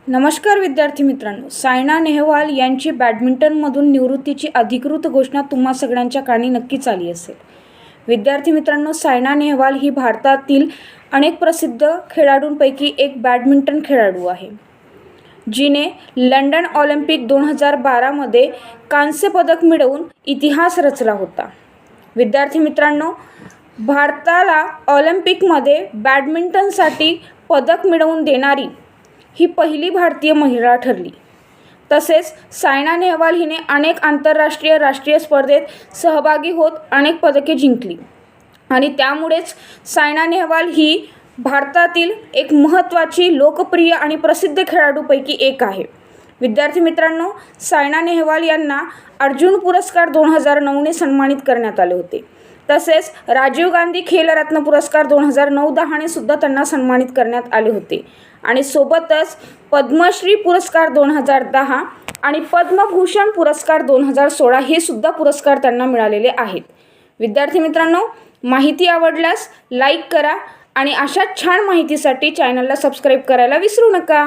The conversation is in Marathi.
नमस्कार विद्यार्थी मित्रांनो, सायना नेहवाल यांची बॅडमिंटनमधून निवृत्तीची अधिकृत घोषणा तुम्हा सगळ्यांच्या कानी नक्कीच आली असेल। विद्यार्थी मित्रांनो, सायना नेहवाल ही भारतातील अनेक प्रसिद्ध खेळाडूंपैकी एक बॅडमिंटन खेळाडू आहे, जिने लंडन ऑलिम्पिक 2012 मध्ये कांस्य पदक मिळवून इतिहास रचला होता। विद्यार्थी मित्रांनो, भारताला ऑलिम्पिकमध्ये बॅडमिंटनसाठी पदक मिळवून देणारी ही पहिली भारतीय महिला ठरली। तसेच सायना नेहवाल हिने अनेक आंतरराष्ट्रीय राष्ट्रीय स्पर्धेत सहभागी होत अनेक पदके जिंकली आणि त्यामुळेच सायना नेहवाल ही भारतातील एक महत्त्वाची, लोकप्रिय आणि प्रसिद्ध खेळाडूपैकी एक आहे। विद्यार्थी मित्रांनो, सायना नेहवाल यांना अर्जुन पुरस्कार 2009 ने सन्मानित करण्यात आले होते। तसेच राजीव गांधी खेलरत्न पुरस्कार 2009-10 ने सुद्धा त्यांना सन्मानित करण्यात आले होते आणि सोबतच पद्मश्री पुरस्कार 2010 आणि पद्मभूषण पुरस्कार 2016 हे सुद्धा पुरस्कार त्यांना मिळालेले आहेत। विद्यार्थी मित्रांनो, माहिती आवडल्यास लाईक करा आणि अशा छान माहितीसाठी चॅनलला सबस्क्राईब करायला विसरू नका।